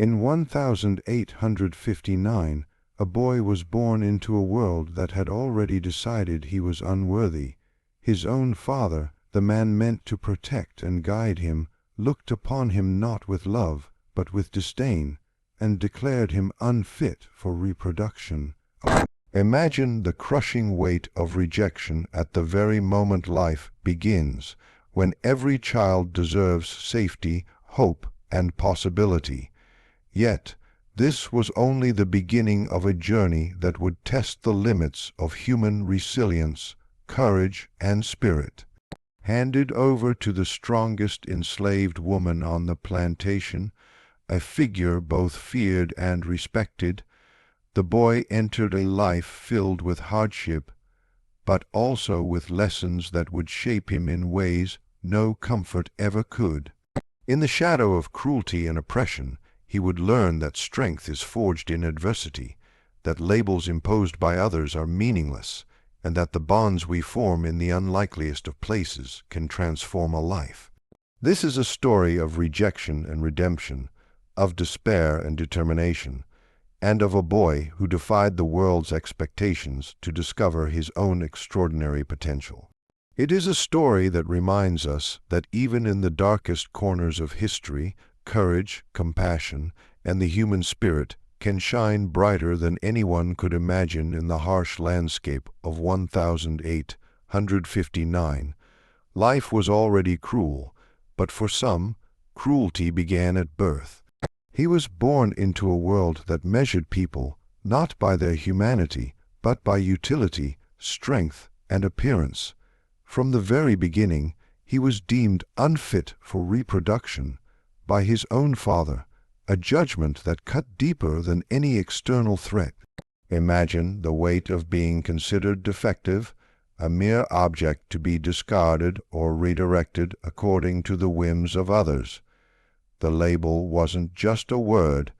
In 1859, a boy was born into a world that had already decided he was unworthy. His own father, the man meant to protect and guide him, looked upon him not with love, but with disdain, and declared him unfit for reproduction. Imagine the crushing weight of rejection at the very moment life begins, when every child deserves safety, hope, and possibility. Yet, this was only the beginning of a journey that would test the limits of human resilience, courage, and spirit. Handed over to the strongest enslaved woman on the plantation, a figure both feared and respected, the boy entered a life filled with hardship, but also with lessons that would shape him in ways no comfort ever could. In the shadow of cruelty and oppression, he would learn that strength is forged in adversity, that labels imposed by others are meaningless, and that the bonds we form in the unlikeliest of places can transform a life. This is a story of rejection and redemption, of despair and determination, and of a boy who defied the world's expectations to discover his own extraordinary potential. It is a story that reminds us that even in the darkest corners of history, courage, compassion, and the human spirit can shine brighter than anyone could imagine in the harsh landscape of 1859. Life was already cruel, but for some, cruelty began at birth. He was born into a world that measured people not by their humanity, but by utility, strength, and appearance. From the very beginning, he was deemed unfit for reproduction by his own father, a judgment that cut deeper than any external threat. Imagine the weight of being considered defective, a mere object to be discarded or redirected according to the whims of others. The label wasn't just a word,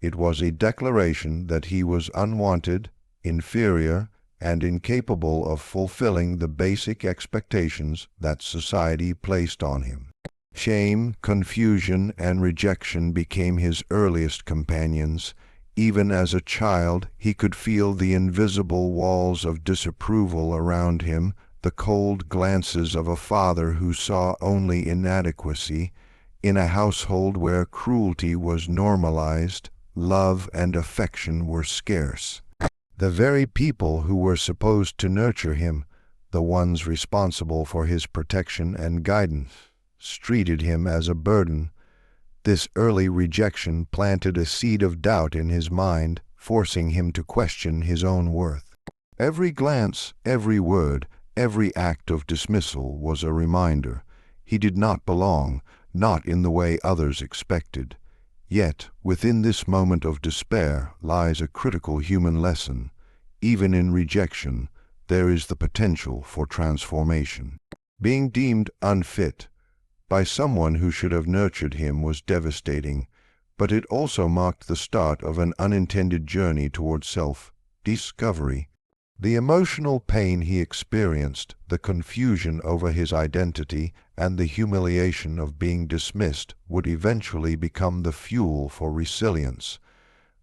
it was a declaration that he was unwanted, inferior, and incapable of fulfilling the basic expectations that society placed on him. Shame, confusion, and rejection became his earliest companions. Even as a child, he could feel the invisible walls of disapproval around him, the cold glances of a father who saw only inadequacy. In a household where cruelty was normalized, love and affection were scarce. The very people who were supposed to nurture him, the ones responsible for his protection and guidance, treated him as a burden. This early rejection planted a seed of doubt in his mind, forcing him to question his own worth. Every glance, every word, every act of dismissal was a reminder. He did not belong, not in the way others expected. Yet, within this moment of despair lies a critical human lesson. Even in rejection, there is the potential for transformation. Being deemed unfit by someone who should have nurtured him was devastating, but it also marked the start of an unintended journey toward self-discovery. The emotional pain he experienced, the confusion over his identity, and the humiliation of being dismissed would eventually become the fuel for resilience.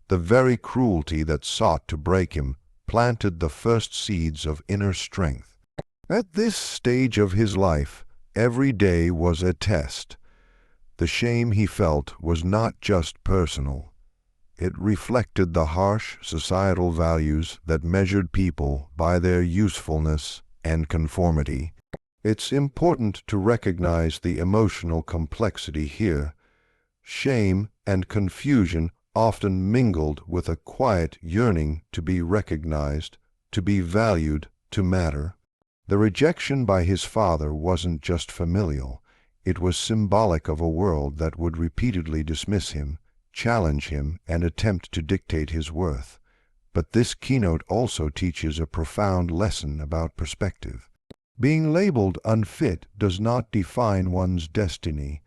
The very cruelty that sought to break him planted the first seeds of inner strength. At this stage of his life, every day was a test. The shame he felt was not just personal. It reflected the harsh societal values that measured people by their usefulness and conformity. It's important to recognize the emotional complexity here. Shame and confusion often mingled with a quiet yearning to be recognized, to be valued, to matter. The rejection by his father wasn't just familial. It was symbolic of a world that would repeatedly dismiss him, challenge him, and attempt to dictate his worth. But this keynote also teaches a profound lesson about perspective. Being labeled unfit does not define one's destiny.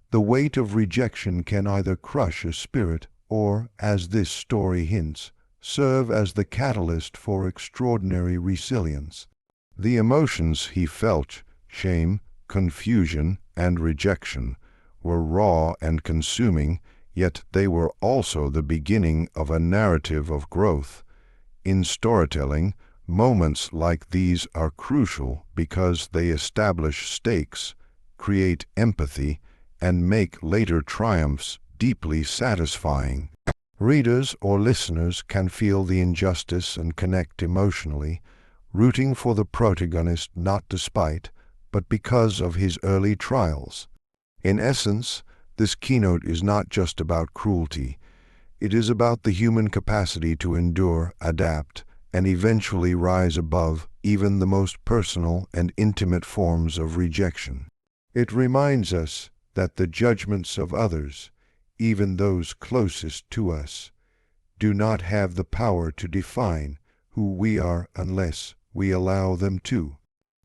The weight of rejection can either crush a spirit or, as this story hints, serve as the catalyst for extraordinary resilience. The emotions he felt, shame, confusion, and rejection, were raw and consuming, yet they were also the beginning of a narrative of growth. In storytelling, moments like these are crucial because they establish stakes, create empathy, and make later triumphs deeply satisfying. Readers or listeners can feel the injustice and connect emotionally, rooting for the protagonist not despite, but because of his early trials. In essence, this keynote is not just about cruelty. It is about the human capacity to endure, adapt, and eventually rise above even the most personal and intimate forms of rejection. It reminds us that the judgments of others, even those closest to us, do not have the power to define who we are unless we allow them to.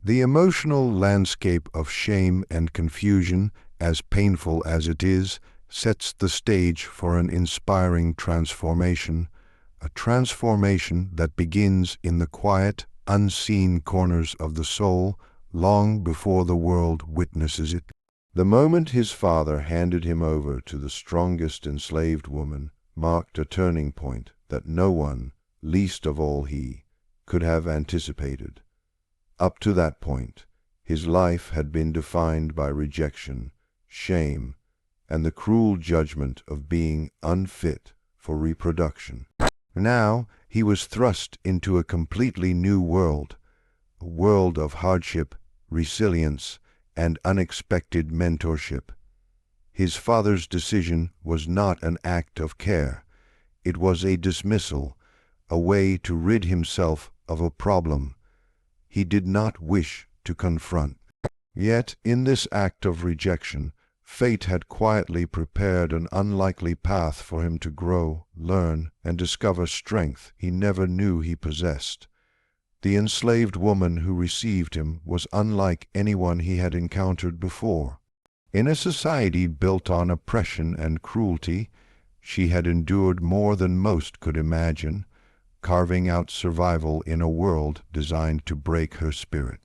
The emotional landscape of shame and confusion, as painful as it is, sets the stage for an inspiring transformation, a transformation that begins in the quiet, unseen corners of the soul long before the world witnesses it. The moment his father handed him over to the strongest enslaved woman marked a turning point that no one, least of all he, could have anticipated. Up to that point, his life had been defined by rejection, shame, and the cruel judgment of being unfit for reproduction. Now he was thrust into a completely new world, a world of hardship, resilience, and unexpected mentorship. His father's decision was not an act of care. It was a dismissal, a way to rid himself of a problem he did not wish to confront. Yet, in this act of rejection, fate had quietly prepared an unlikely path for him to grow, learn, and discover strength he never knew he possessed. The enslaved woman who received him was unlike anyone he had encountered before. In a society built on oppression and cruelty, she had endured more than most could imagine, carving out survival in a world designed to break her spirit.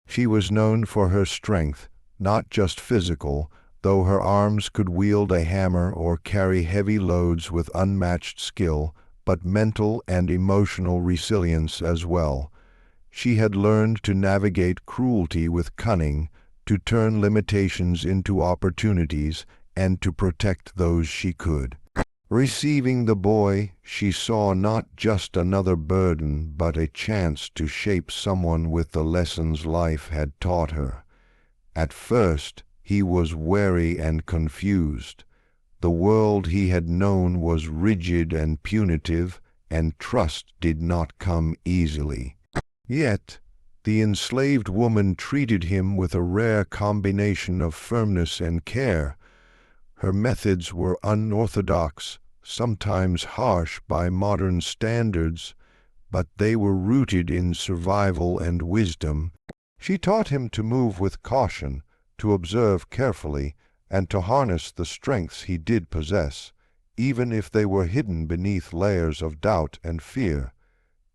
She was known for her strength, not just physical, though her arms could wield a hammer or carry heavy loads with unmatched skill, but mental and emotional resilience as well. She had learned to navigate cruelty with cunning, to turn limitations into opportunities, and to protect those she could. Receiving the boy, she saw not just another burden, but a chance to shape someone with the lessons life had taught her. At first, he was wary and confused. The world he had known was rigid and punitive, and trust did not come easily. Yet, the enslaved woman treated him with a rare combination of firmness and care. Her methods were unorthodox, sometimes harsh by modern standards, but they were rooted in survival and wisdom. She taught him to move with caution, to observe carefully, and to harness the strengths he did possess, even if they were hidden beneath layers of doubt and fear.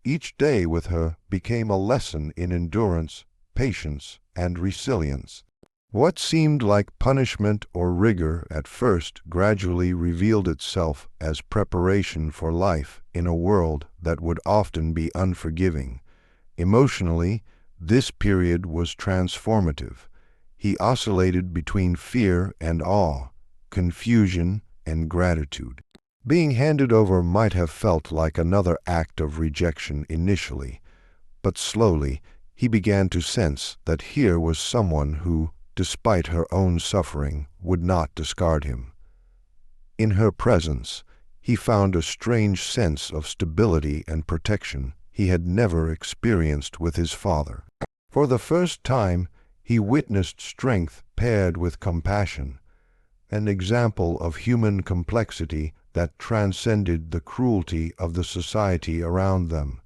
Each day with her became a lesson in endurance, patience, and resilience. What seemed like punishment or rigor at first gradually revealed itself as preparation for life in a world that would often be unforgiving. Emotionally, this period was transformative. He oscillated between fear and awe, confusion and gratitude. Being handed over might have felt like another act of rejection initially, but slowly he began to sense that here was someone who, despite her own suffering, would not discard him. In her presence, he found a strange sense of stability and protection he had never experienced with his father. For the first time, he witnessed strength paired with compassion, an example of human complexity that transcended the cruelty of the society around them.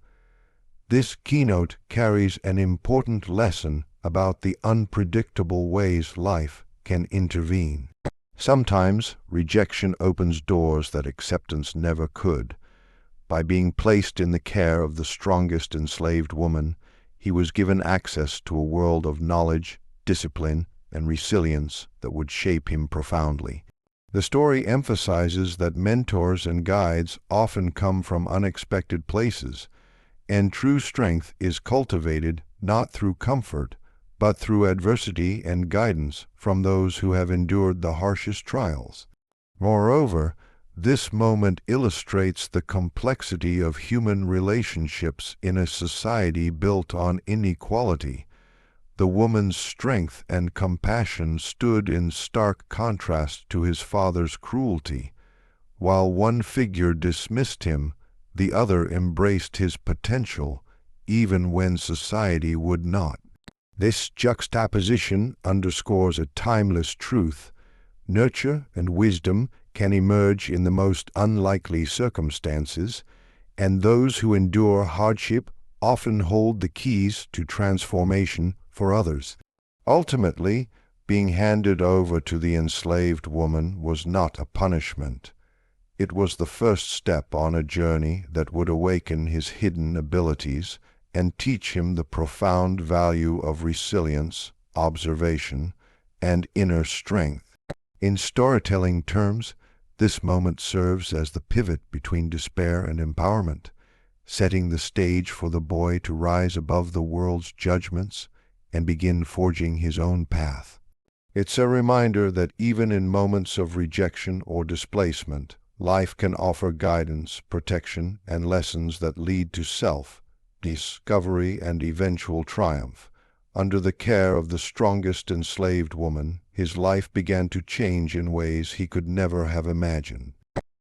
This keynote carries an important lesson about the unpredictable ways life can intervene. Sometimes rejection opens doors that acceptance never could. By being placed in the care of the strongest enslaved woman, he was given access to a world of knowledge, discipline, and resilience that would shape him profoundly. The story emphasizes that mentors and guides often come from unexpected places, and true strength is cultivated not through comfort, but through adversity and guidance from those who have endured the harshest trials. Moreover, this moment illustrates the complexity of human relationships in a society built on inequality. The woman's strength and compassion stood in stark contrast to his father's cruelty. While one figure dismissed him, the other embraced his potential, even when society would not. This juxtaposition underscores a timeless truth. Nurture and wisdom can emerge in the most unlikely circumstances, and those who endure hardship often hold the keys to transformation for others. Ultimately, being handed over to the enslaved woman was not a punishment. It was the first step on a journey that would awaken his hidden abilities and teach him the profound value of resilience, observation, and inner strength. In storytelling terms, this moment serves as the pivot between despair and empowerment, setting the stage for the boy to rise above the world's judgments and begin forging his own path. It's a reminder that even in moments of rejection or displacement, life can offer guidance, protection, and lessons that lead to self-discovery and eventual triumph. Under the care of the strongest enslaved woman, his life began to change in ways he could never have imagined.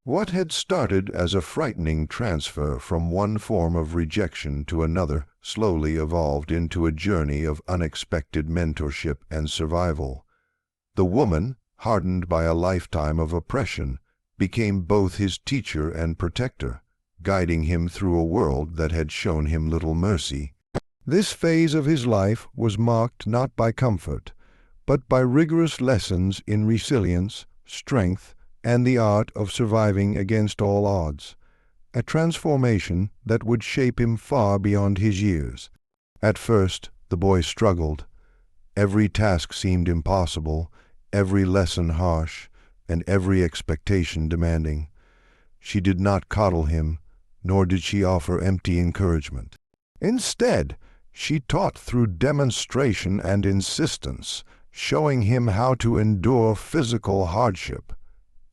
What had started as a frightening transfer from one form of rejection to another slowly evolved into a journey of unexpected mentorship and survival. The woman, hardened by a lifetime of oppression, became both his teacher and protector, guiding him through a world that had shown him little mercy. This phase of his life was marked not by comfort, but by rigorous lessons in resilience, strength, and the art of surviving against all odds, a transformation that would shape him far beyond his years. At first, the boy struggled. Every task seemed impossible, every lesson harsh, and every expectation demanding. She did not coddle him, nor did she offer empty encouragement. Instead, she taught through demonstration and insistence, showing him how to endure physical hardship,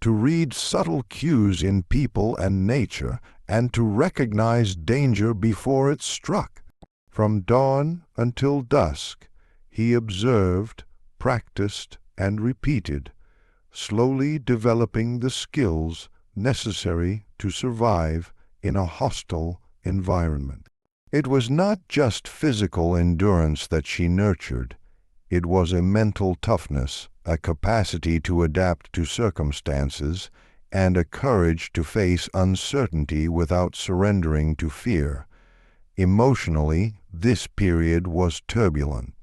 to read subtle cues in people and nature, and to recognize danger before it struck. From dawn until dusk, he observed, practiced, and repeated, slowly developing the skills necessary to survive in a hostile environment. It was not just physical endurance that she nurtured. It was a mental toughness, a capacity to adapt to circumstances, and a courage to face uncertainty without surrendering to fear. Emotionally, this period was turbulent.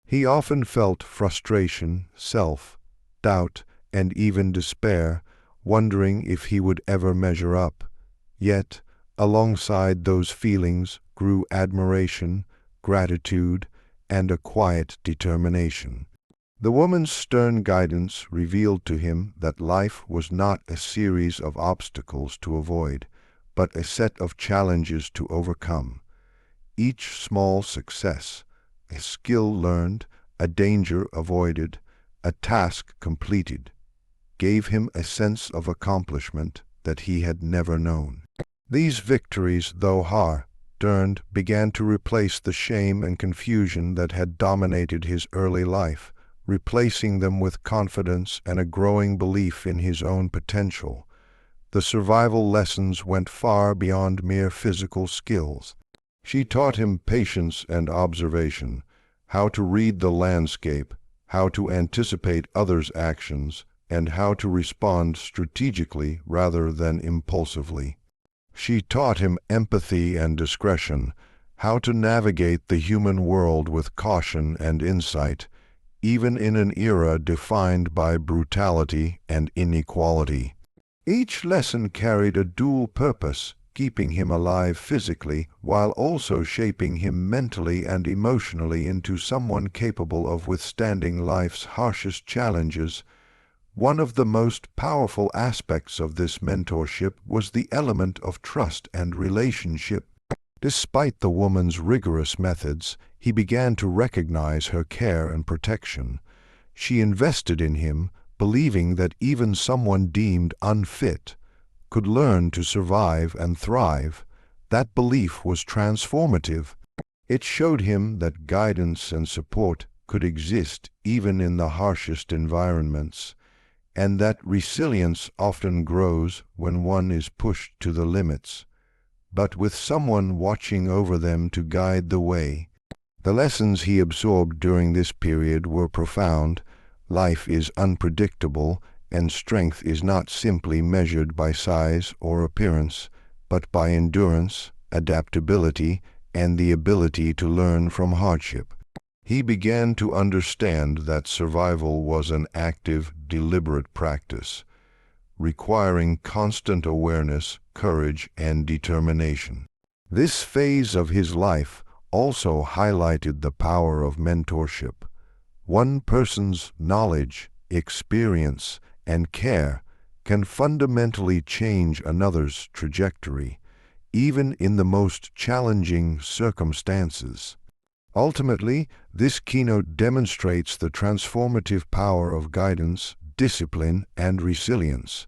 He often felt frustration, self-doubt, and even despair, wondering if he would ever measure up. Yet, alongside those feelings grew admiration, gratitude, and a quiet determination. The woman's stern guidance revealed to him that life was not a series of obstacles to avoid, but a set of challenges to overcome. Each small success, a skill learned, a danger avoided, a task completed, gave him a sense of accomplishment that he had never known. These victories, though hard-earned, began to replace the shame and confusion that had dominated his early life, replacing them with confidence and a growing belief in his own potential. The survival lessons went far beyond mere physical skills. She taught him patience and observation, how to read the landscape, how to anticipate others' actions, and how to respond strategically rather than impulsively. She taught him empathy and discretion, how to navigate the human world with caution and insight, even in an era defined by brutality and inequality. Each lesson carried a dual purpose, keeping him alive physically while also shaping him mentally and emotionally into someone capable of withstanding life's harshest challenges. One of the most powerful aspects of this mentorship was the element of trust and relationship. Despite the woman's rigorous methods, he began to recognize her care and protection. She invested in him, believing that even someone deemed unfit could learn to survive and thrive. That belief was transformative. It showed him that guidance and support could exist even in the harshest environments, and that resilience often grows when one is pushed to the limits, but with someone watching over them to guide the way. The lessons he absorbed during this period were profound. Life is unpredictable, and strength is not simply measured by size or appearance, but by endurance, adaptability, and the ability to learn from hardship. He began to understand that survival was an active, deliberate practice, requiring constant awareness, courage, and determination. This phase of his life also highlighted the power of mentorship. One person's knowledge, experience, and care can fundamentally change another's trajectory, even in the most challenging circumstances. Ultimately, this keynote demonstrates the transformative power of guidance, discipline, and resilience.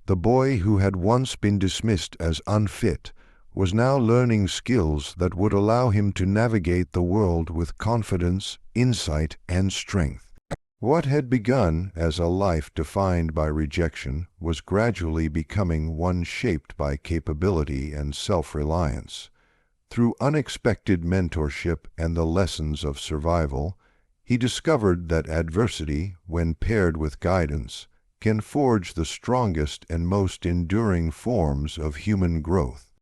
The boy who had once been dismissed as unfit was now learning skills that would allow him to navigate the world with confidence, insight, and strength. What had begun as a life defined by rejection was gradually becoming one shaped by capability and self-reliance. Through unexpected mentorship and the lessons of survival, he discovered that adversity, when paired with guidance, can forge the strongest and most enduring forms of human growth.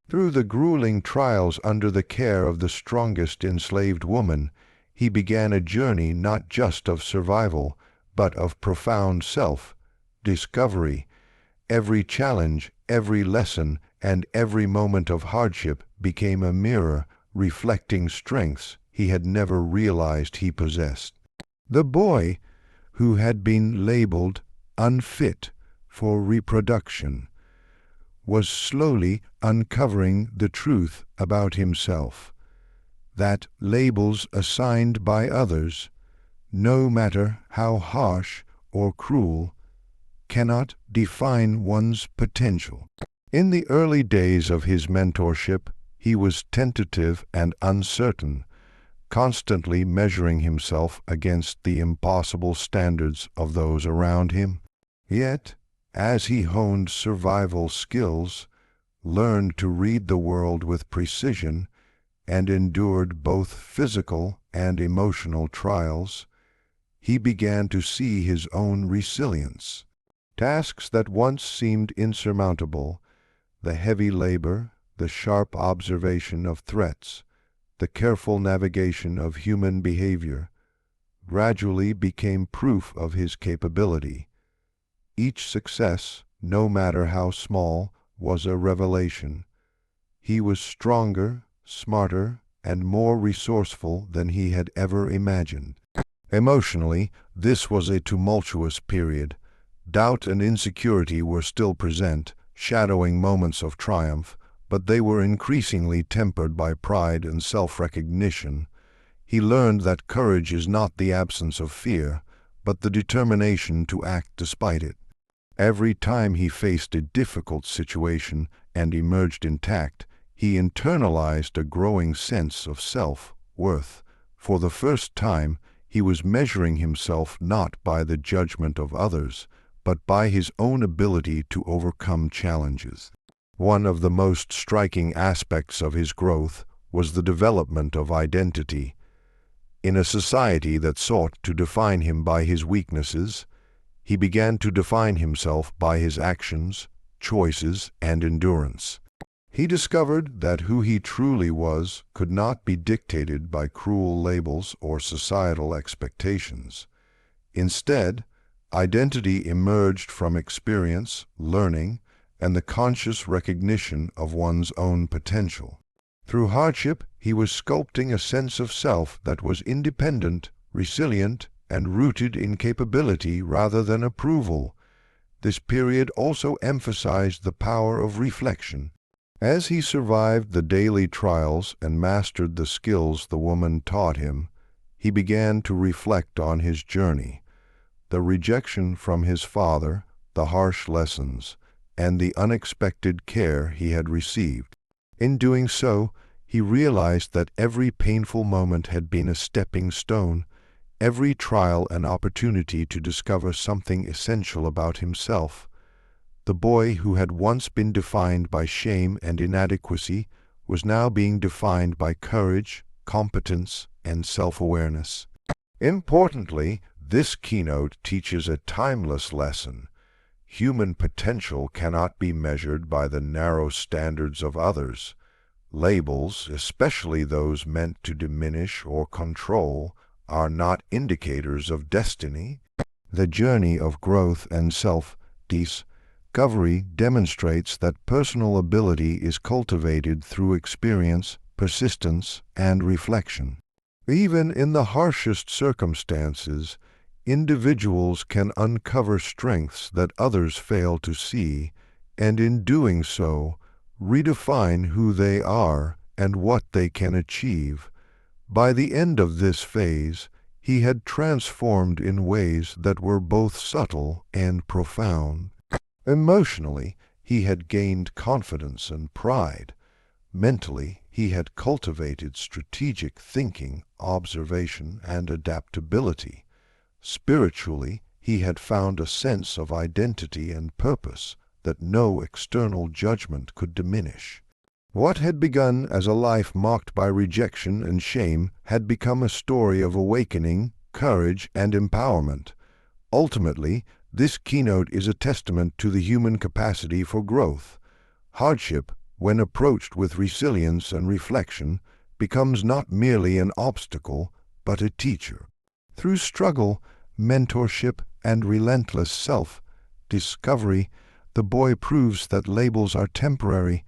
Through the grueling trials under the care of the strongest enslaved woman, he began a journey not just of survival, but of profound self-discovery. Every challenge, every lesson, and every moment of hardship became a mirror reflecting strengths he had never realized he possessed. The boy, who had been labeled unfit for reproduction, was slowly uncovering the truth about himself, that labels assigned by others, no matter how harsh or cruel, cannot define one's potential. In the early days of his mentorship, he was tentative and uncertain, constantly measuring himself against the impossible standards of those around him. Yet, as he honed survival skills, learned to read the world with precision, and endured both physical and emotional trials, he began to see his own resilience. Tasks that once seemed insurmountable, the heavy labor, the sharp observation of threats, the careful navigation of human behavior, gradually became proof of his capability. Each success, no matter how small, was a revelation. He was stronger, smarter, and more resourceful than he had ever imagined. Emotionally, this was a tumultuous period. Doubt and insecurity were still present, shadowing moments of triumph, but they were increasingly tempered by pride and self-recognition. He learned that courage is not the absence of fear, but the determination to act despite it. Every time he faced a difficult situation and emerged intact, he internalized a growing sense of self-worth. For the first time, he was measuring himself not by the judgment of others, but by his own ability to overcome challenges. One of the most striking aspects of his growth was the development of identity. In a society that sought to define him by his weaknesses, he began to define himself by his actions, choices, and endurance. He discovered that who he truly was could not be dictated by cruel labels or societal expectations. Instead, identity emerged from experience, learning, and the conscious recognition of one's own potential. Through hardship, he was sculpting a sense of self that was independent, resilient, and rooted in capability rather than approval. This period also emphasized the power of reflection. As he survived the daily trials and mastered the skills the woman taught him, he began to reflect on his journey. The rejection from his father, the harsh lessons, and the unexpected care he had received. In doing so, he realized that every painful moment had been a stepping stone, every trial an opportunity to discover something essential about himself. The boy who had once been defined by shame and inadequacy was now being defined by courage, competence, and self-awareness. Importantly, this keynote teaches a timeless lesson. Human potential cannot be measured by the narrow standards of others. Labels, especially those meant to diminish or control, are not indicators of destiny. The journey of growth and self-discovery demonstrates that personal ability is cultivated through experience, persistence, and reflection. Even in the harshest circumstances, individuals can uncover strengths that others fail to see, and in doing so, redefine who they are and what they can achieve. By the end of this phase, he had transformed in ways that were both subtle and profound. Emotionally, he had gained confidence and pride. Mentally, he had cultivated strategic thinking, observation, and adaptability. Spiritually, he had found a sense of identity and purpose that no external judgment could diminish. What had begun as a life marked by rejection and shame had become a story of awakening, courage, and empowerment. Ultimately, this keynote is a testament to the human capacity for growth. Hardship, when approached with resilience and reflection, becomes not merely an obstacle, but a teacher. Through struggle, mentorship, and relentless self-discovery, the boy proves that labels are temporary,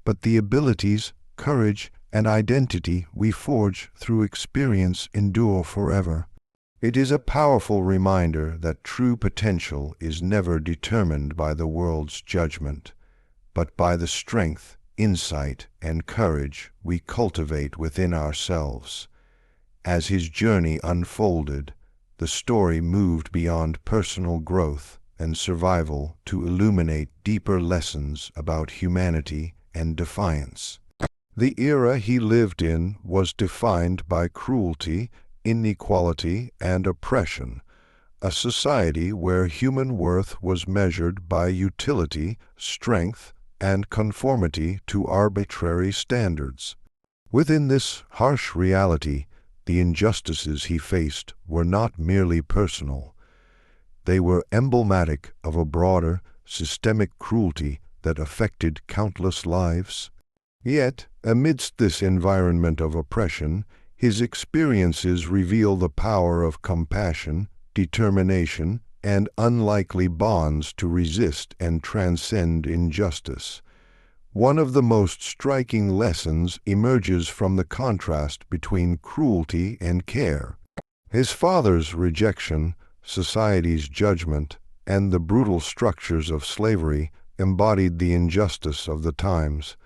but the abilities, courage, and identity we forge through experience endure forever. It is a powerful reminder that true potential is never determined by the world's judgment, but by the strength, insight, and courage we cultivate within ourselves. As his journey unfolded, the story moved beyond personal growth and survival to illuminate deeper lessons about humanity and defiance. The era he lived in was defined by cruelty, inequality, and oppression, a society where human worth was measured by utility, strength, and conformity to arbitrary standards. Within this harsh reality, the injustices he faced were not merely personal. They were emblematic of a broader, systemic cruelty that affected countless lives. Yet, amidst this environment of oppression, his experiences reveal the power of compassion, determination, and unlikely bonds to resist and transcend injustice. One of the most striking lessons emerges from the contrast between cruelty and care. His father's rejection, society's judgment, and the brutal structures of slavery embodied the injustice of the times.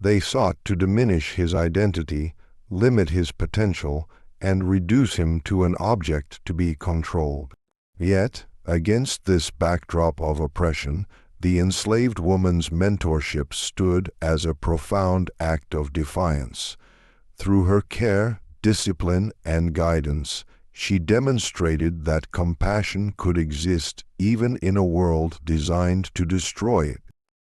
They sought to diminish his identity, limit his potential, and reduce him to an object to be controlled. Yet, against this backdrop of oppression, the enslaved woman's mentorship stood as a profound act of defiance. Through her care, discipline, and guidance, she demonstrated that compassion could exist even in a world designed to destroy it.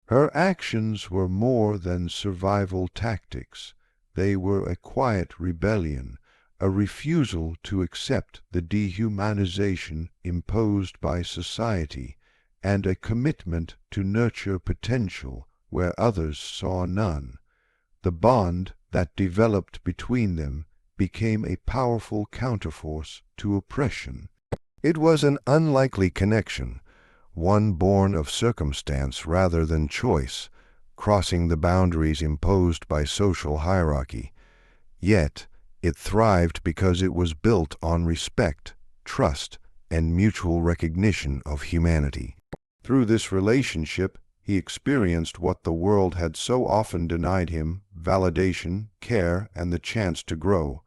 Her actions were more than survival tactics. They were a quiet rebellion, a refusal to accept the dehumanization imposed by society, and a commitment to nurture potential where others saw none. The bond that developed between them became a powerful counterforce to oppression. It was an unlikely connection, one born of circumstance rather than choice, crossing the boundaries imposed by social hierarchy. Yet, it thrived because it was built on respect, trust, and mutual recognition of humanity. Through this relationship, he experienced what the world had so often denied him: validation, care, and the chance to grow.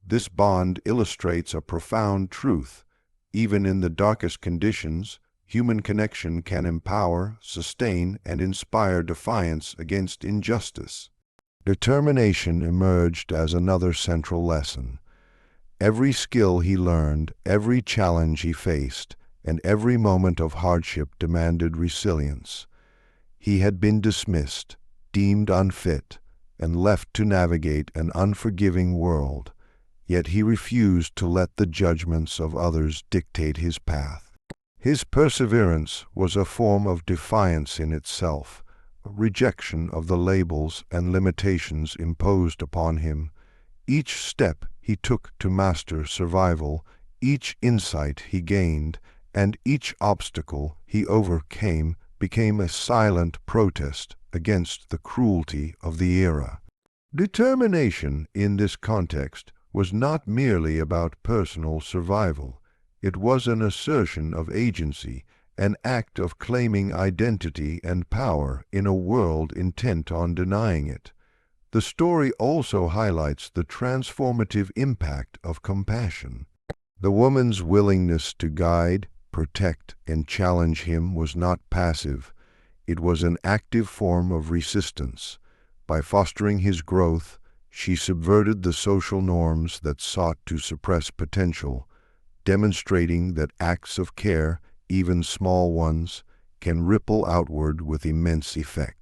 This bond illustrates a profound truth. Even in the darkest conditions, human connection can empower, sustain, and inspire defiance against injustice. Determination emerged as another central lesson. Every skill he learned, every challenge he faced, and every moment of hardship demanded resilience. He had been dismissed, deemed unfit, and left to navigate an unforgiving world, yet he refused to let the judgments of others dictate his path. His perseverance was a form of defiance in itself, a rejection of the labels and limitations imposed upon him. Each step he took to master survival, each insight he gained, and each obstacle he overcame became a silent protest against the cruelty of the era. Determination in this context was not merely about personal survival. It was an assertion of agency, an act of claiming identity and power in a world intent on denying it. The story also highlights the transformative impact of compassion. The woman's willingness to guide, protect, and challenge him was not passive. It was an active form of resistance. By fostering his growth, she subverted the social norms that sought to suppress potential, demonstrating that acts of care, even small ones, can ripple outward with immense effect.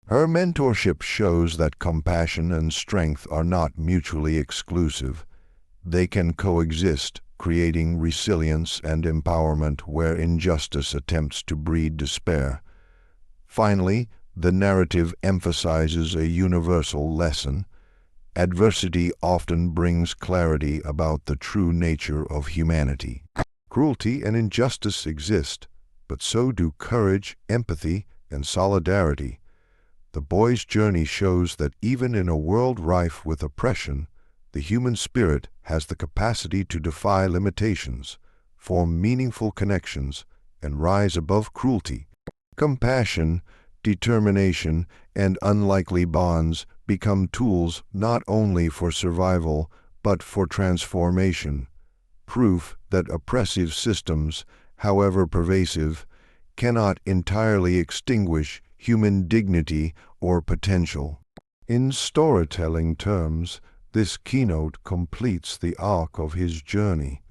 Her mentorship shows that compassion and strength are not mutually exclusive. They can coexist, creating resilience and empowerment where injustice attempts to breed despair. Finally, the narrative emphasizes a universal lesson. Adversity often brings clarity about the true nature of humanity. Cruelty and injustice exist, but so do courage, empathy, and solidarity. The boy's journey shows that even in a world rife with oppression, the human spirit has the capacity to defy limitations, form meaningful connections, and rise above cruelty. Compassion, determination, and unlikely bonds become tools not only for survival but for transformation, proof that oppressive systems, however pervasive, cannot entirely extinguish human dignity or potential. In storytelling terms, this keynote completes the arc of his journey.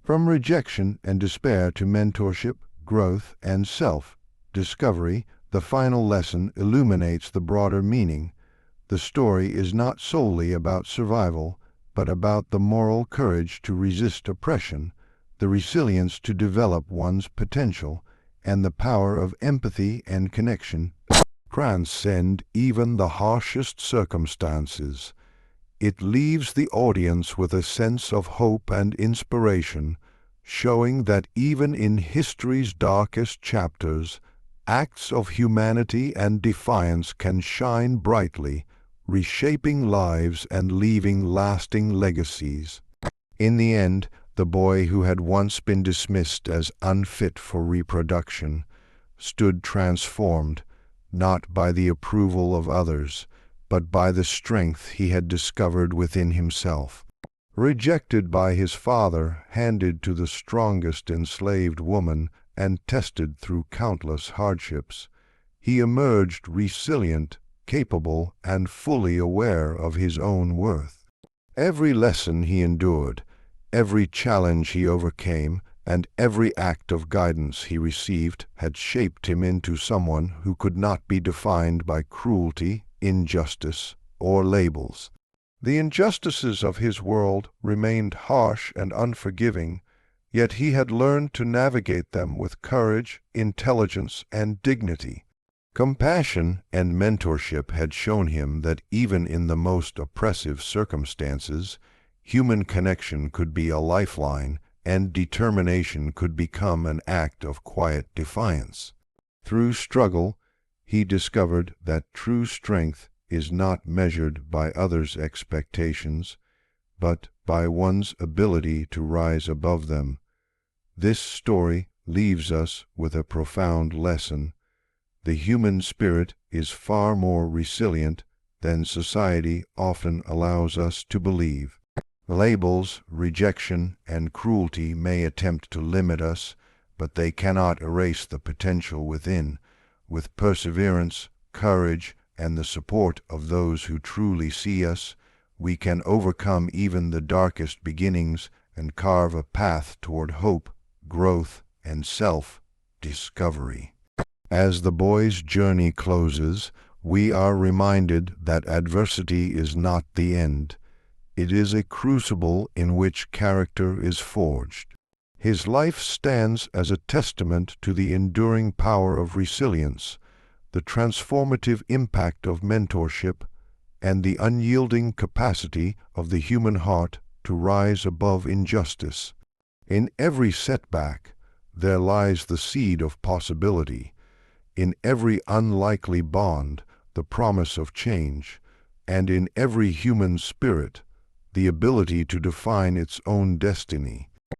From rejection and despair to mentorship, growth, and self-discovery, the final lesson illuminates the broader meaning. The story is not solely about survival, but about the moral courage to resist oppression, the resilience to develop one's potential, and the power of empathy and connection transcend even the harshest circumstances. It leaves the audience with a sense of hope and inspiration, showing that even in history's darkest chapters, acts of humanity and defiance can shine brightly, reshaping lives and leaving lasting legacies. In the end, the boy who had once been dismissed as unfit for reproduction stood transformed, not by the approval of others, but by the strength he had discovered within himself. Rejected by his father, handed to the strongest enslaved woman, and tested through countless hardships, he emerged resilient, capable, and fully aware of his own worth. Every lesson he endured, every challenge he overcame, and every act of guidance he received had shaped him into someone who could not be defined by cruelty, injustice, or labels. The injustices of his world remained harsh and unforgiving, yet he had learned to navigate them with courage, intelligence, and dignity. Compassion and mentorship had shown him that even in the most oppressive circumstances, human connection could be a lifeline, and determination could become an act of quiet defiance. Through struggle, he discovered that true strength is not measured by others' expectations, but by one's ability to rise above them. This story leaves us with a profound lesson. The human spirit is far more resilient than society often allows us to believe. Labels, rejection, and cruelty may attempt to limit us, but they cannot erase the potential within. With perseverance, courage, and the support of those who truly see us, we can overcome even the darkest beginnings and carve a path toward hope, growth, and self-discovery. As the boy's journey closes, we are reminded that adversity is not the end. It is a crucible in which character is forged. His life stands as a testament to the enduring power of resilience, the transformative impact of mentorship, and the unyielding capacity of the human heart to rise above injustice. In every setback, there lies the seed of possibility. In every unlikely bond, the promise of change, and in every human spirit, the ability to define its own destiny.